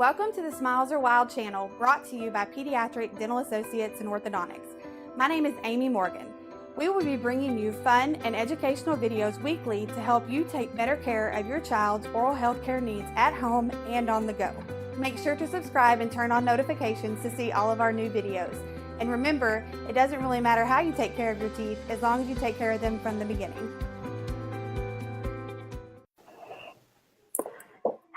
Welcome to the Smiles Are Wild channel, brought to you by Pediatric Dental Associates and Orthodontics. My name is Amy Morgan. We will be bringing you fun and educational videos weekly to help you take better care of your child's oral health care needs at home and on the go. Make sure to subscribe and turn on notifications to see all of our new videos. And remember, it doesn't really matter how you take care of your teeth as long as you take care of them from the beginning.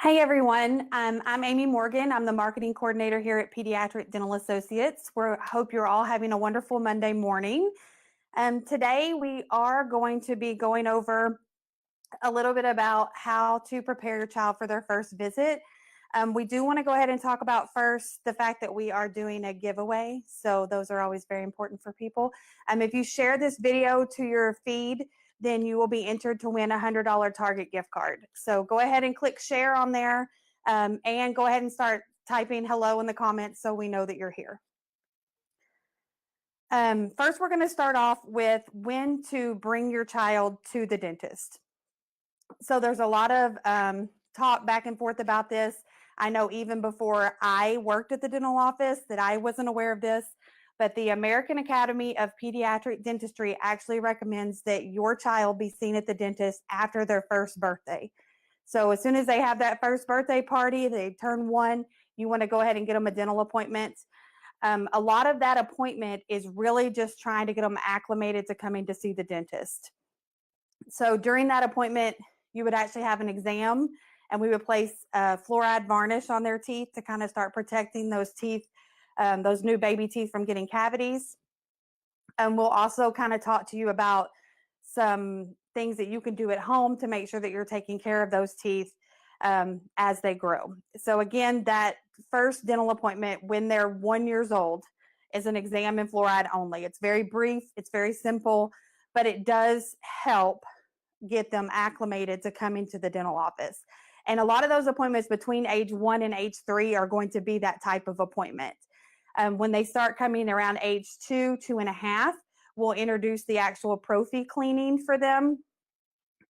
Hey everyone, I'm Amy Morgan. I'm the marketing coordinator here at Pediatric Dental Associates. I hope you're all having a wonderful Monday morning. Today we are going to be going over a little bit about how to prepare your child for their first visit. We do want to go ahead and talk about first the fact that we are doing a giveaway. So those are always very important for people. If you share this video to your feed, then you will be entered to win a $100 Target gift card. So go ahead and click share on there and go ahead and start typing hello in the comments so we know that you're here. First, we're going to start off with when to bring your child to the dentist. So there's a lot of talk back and forth about this. I know even before I worked at the dental office that I wasn't aware of this, but the American Academy of Pediatric Dentistry actually recommends that your child be seen at the dentist after their first birthday. So as soon as they have that first birthday party, they turn 1, you want to go ahead and get them a dental appointment. A lot of that appointment is really just trying to get them acclimated to coming to see the dentist. So during that appointment, you would actually have an exam, and we would place fluoride varnish on their teeth to kind of start protecting those teeth, those new baby teeth, from getting cavities. And we'll also kind of talk to you about some things that you can do at home to make sure that you're taking care of those teeth as they grow. So again, that first dental appointment when they're 1 year old is an exam and fluoride only. It's very brief, it's very simple, but it does help get them acclimated to coming to the dental office. And a lot of those appointments between age 1 and age 3 are going to be that type of appointment. When they start coming around age 2, 2.5, we'll introduce the actual prophy cleaning for them.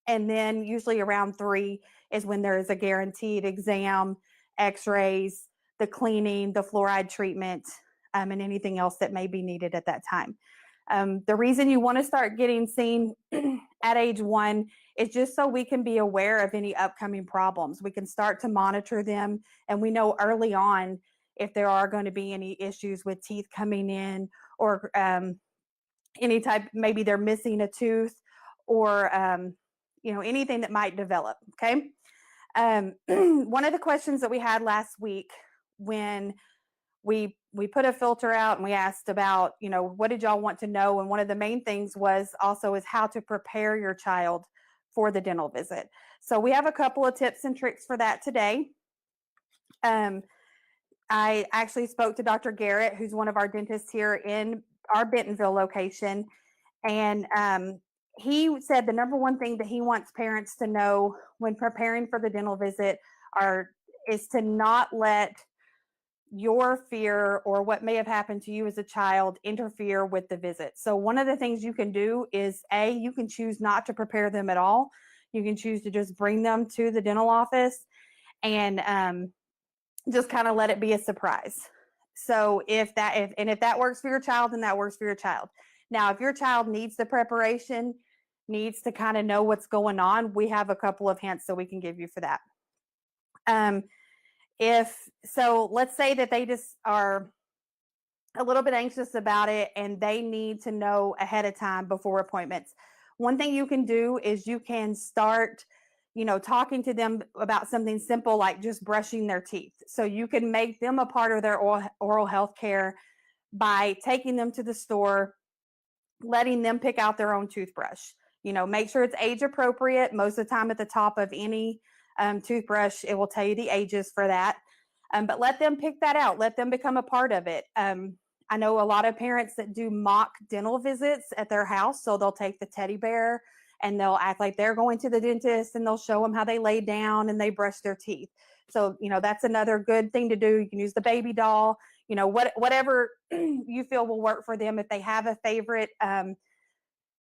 And then usually around 3 is when there is a guaranteed exam, x-rays, the cleaning, the fluoride treatment, and anything else that may be needed at that time. The reason you want to start getting seen at age 1 is just so we can be aware of any upcoming problems. We can start to monitor them, and we know early on if there are going to be any issues with teeth coming in, or any type, maybe they're missing a tooth, or anything that might develop. Okay. One of the questions that we had last week when we put a filter out and we asked about, what did y'all want to know? And one of the main things was also is how to prepare your child for the dental visit. So we have a couple of tips and tricks for that today. I actually spoke to Dr. Garrett, who's one of our dentists here in our Bentonville location. And he said the number one thing that he wants parents to know when preparing for the dental visit is to not let your fear or what may have happened to you as a child interfere with the visit. So one of the things you can do is you can choose not to prepare them at all. You can choose to just bring them to the dental office and just kind of let it be a surprise. So if that works for your child, then that works for your child. Now, if your child needs the preparation, needs to kind of know what's going on, we have a couple of hints that we can give you for that. Let's say that they just are a little bit anxious about it and they need to know ahead of time before appointments. One thing you can do is you can start talking to them about something simple like just brushing their teeth. So you can make them a part of their oral health care by taking them to the store, letting them pick out their own toothbrush. Make sure it's age appropriate. Most of the time at the top of any toothbrush, it will tell you the ages for that. But let them pick that out. Let them become a part of it. I know a lot of parents that do mock dental visits at their house. So they'll take the teddy bear and they'll act like they're going to the dentist, and they'll show them how they lay down and they brush their teeth. So, that's another good thing to do. You can use the baby doll, whatever you feel will work for them. If they have a favorite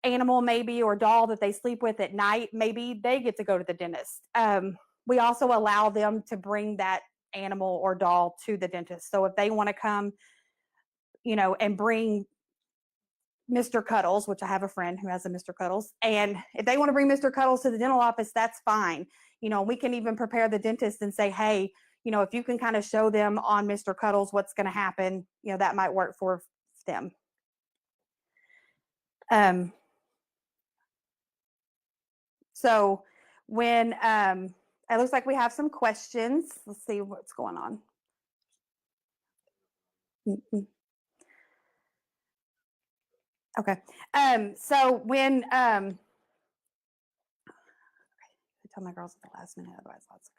animal maybe, or doll that they sleep with at night, maybe they get to go to the dentist. We also allow them to bring that animal or doll to the dentist. So if they want to come, and bring Mr. Cuddles, which I have a friend who has a Mr. Cuddles, and if they want to bring Mr. Cuddles to the dental office, that's fine. We can even prepare the dentist and say, hey, if you can kind of show them on Mr. Cuddles what's going to happen, that might work for them. So when it looks like we have some questions. Let's see what's going on. Okay. So when I tell my girls at the last minute, otherwise lots of.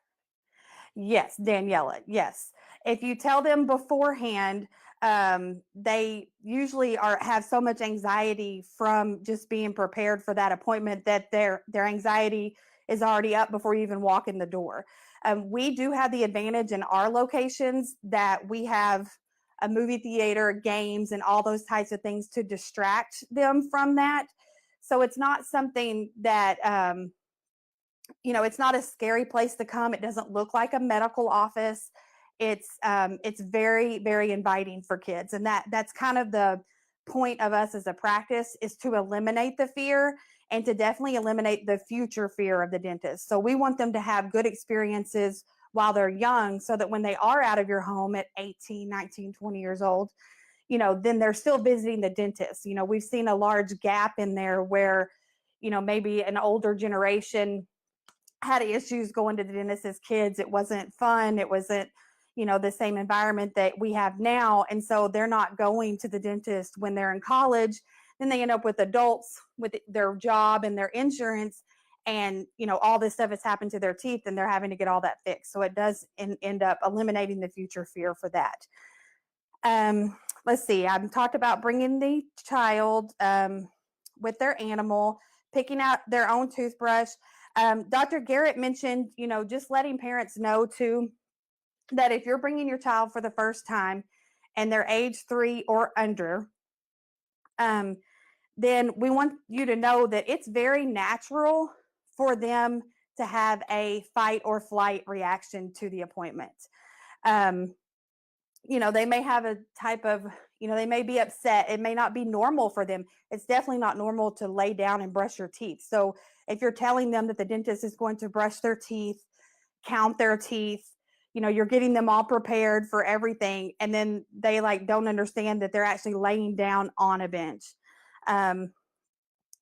Yes, Daniela. Yes, if you tell them beforehand, they usually have so much anxiety from just being prepared for that appointment that their anxiety is already up before you even walk in the door. We do have the advantage in our locations that we have a movie theater, games, and all those types of things to distract them from that. So it's not something that it's not a scary place to come. It doesn't look like a medical office. It's very, very inviting for kids, and that's kind of the point of us as a practice, is to eliminate the fear and to definitely eliminate the future fear of the dentist. So we want them to have good experiences while they're young, so that when they are out of your home at 18, 19, 20 years old, then they're still visiting the dentist. We've seen a large gap in there where, maybe an older generation had issues going to the dentist as kids. It wasn't fun. It wasn't, the same environment that we have now. And so they're not going to the dentist when they're in college. Then they end up with adults with their job and their insurance, and, all this stuff has happened to their teeth, and they're having to get all that fixed. So it does end up eliminating the future fear for that. Let's see. I've talked about bringing the child with their animal, picking out their own toothbrush. Dr. Garrett mentioned, just letting parents know too, that if you're bringing your child for the first time and they're age 3 or under, then we want you to know that it's very natural for them to have a fight or flight reaction to the appointment. They may have a type of, they may be upset. It may not be normal for them. It's definitely not normal to lay down and brush your teeth. So if you're telling them that the dentist is going to brush their teeth, count their teeth, you're getting them all prepared for everything, and then they don't understand that they're actually laying down on a bench to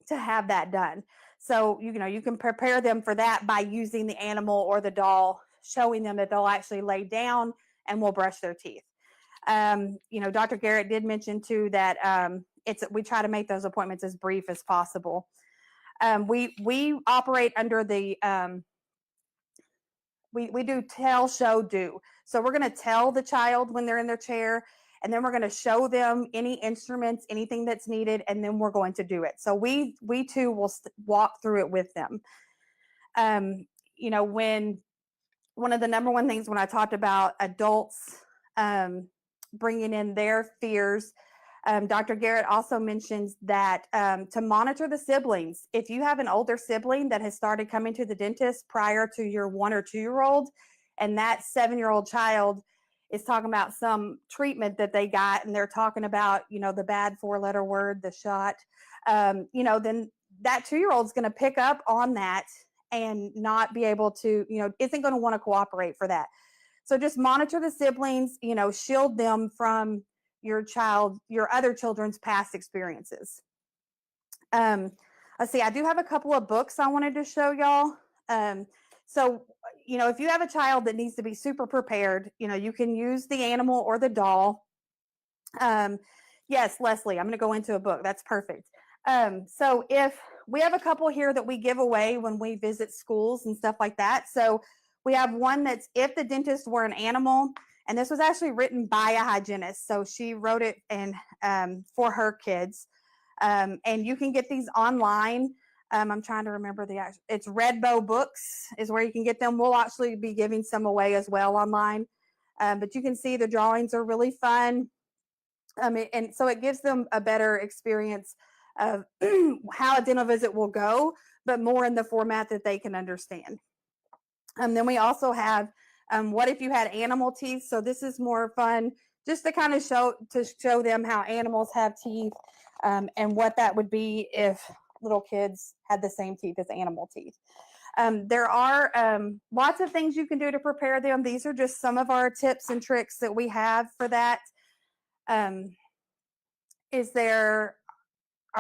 have that done. So, you can prepare them for that by using the animal or the doll, showing them that they'll actually lay down and will brush their teeth. Dr. Garrett did mention too that we try to make those appointments as brief as possible. We operate under the we do tell, show, do. So we're going to tell the child when they're in their chair, and then we're going to show them any instruments, anything that's needed, and then we're going to do it. So we too will walk through it with them. When one of the number one things when I talked about adults bringing in their fears, Dr. Garrett also mentions that to monitor the siblings. If you have an older sibling that has started coming to the dentist prior to your 1 or 2 year old, and that 7-year-old child is talking about some treatment that they got, and they're talking about, the bad 4-letter word, the shot, then that 2-year-old is going to pick up on that and not be able to, isn't going to want to cooperate for that. So just monitor the siblings, shield them from your other children's past experiences. Let's see, I do have a couple of books I wanted to show y'all. So, if you have a child that needs to be super prepared, you can use the animal or the doll. Yes, Leslie, I'm going to go into a book. That's perfect. So if we have a couple here that we give away when we visit schools and stuff like that. So we have one that's If the Dentist Were an Animal, and this was actually written by a hygienist. So she wrote it for her kids. And you can get these online. I'm trying to remember it's Redbow Books is where you can get them. We'll actually be giving some away as well online. But you can see the drawings are really fun. And so it gives them a better experience of how a dental visit will go, but more in the format that they can understand. Then we also have What if you had animal teeth? So this is more fun just to kind of show them how animals have teeth, and what that would be if little kids had the same teeth as animal teeth. There are lots of things you can do to prepare them. These are just some of our tips and tricks that we have for that. Are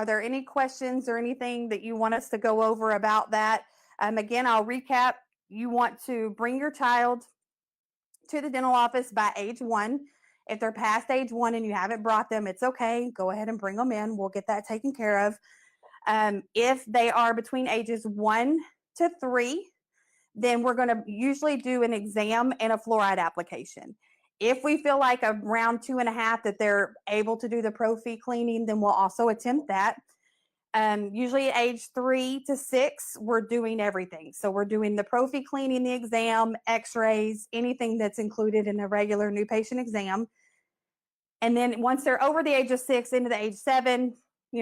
there any questions or anything that you want us to go over about that? Again, I'll recap. You want to bring your child to the dental office by age 1. If they're past age 1 and you haven't brought them, it's okay. Go ahead and bring them in. We'll get that taken care of. If they are between ages 1 to 3, then we're going to usually do an exam and a fluoride application. If we feel like around 2.5 that they're able to do the Pro-Fee cleaning, then we'll also attempt that. Usually age 3 to 6, we're doing everything. So we're doing the Pro-Fee cleaning, the exam, x-rays, anything that's included in a regular new patient exam. And then once they're over the age of 6 into the age 7,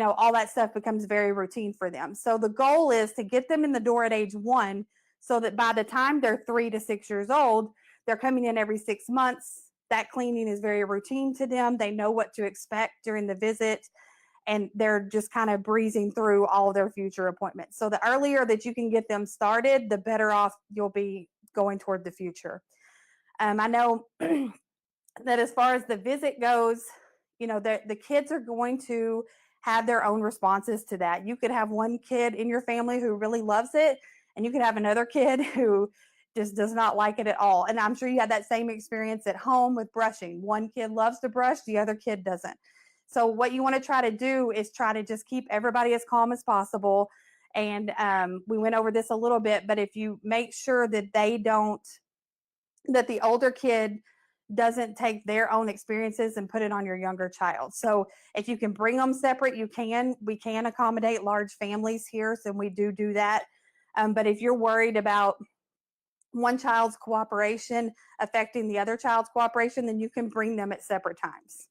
all that stuff becomes very routine for them. So the goal is to get them in the door at age 1 so that by the time they're 3 to 6 years old, they're coming in every 6 months. That cleaning is very routine to them. They know what to expect during the visit, and they're just kind of breezing through all their future appointments. So the earlier that you can get them started, the better off you'll be going toward the future. I know that as far as the visit goes, the kids are going to have their own responses to that. You could have one kid in your family who really loves it, and you could have another kid who just does not like it at all. And I'm sure you had that same experience at home with brushing. One kid loves to brush, the other kid doesn't. So what you want to try to do is try to just keep everybody as calm as possible. And we went over this a little bit, but if you make sure that that the older kid doesn't take their own experiences and put it on your younger child. So if you can bring them separate, we can accommodate large families here, so we do that. But if you're worried about one child's cooperation affecting the other child's cooperation, then you can bring them at separate times.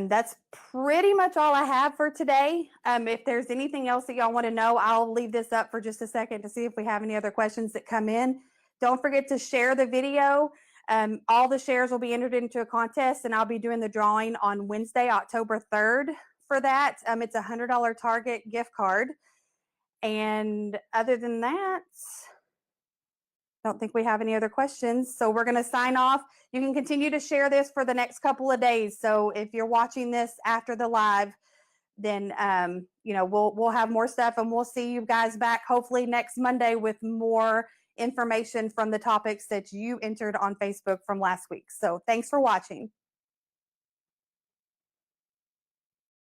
That's pretty much all I have for today. If there's anything else that y'all want to know, I'll leave this up for just a second to see if we have any other questions that come in. Don't forget to share the video. All the shares will be entered into a contest, and I'll be doing the drawing on Wednesday, October 3rd for that. It's a $100 Target gift card. And other than that, I don't think we have any other questions. So we're going to sign off. You can continue to share this for the next couple of days. So if you're watching this after the live, then we'll have more stuff, and we'll see you guys back hopefully next Monday with more information from the topics that you entered on Facebook from last week. So thanks for watching.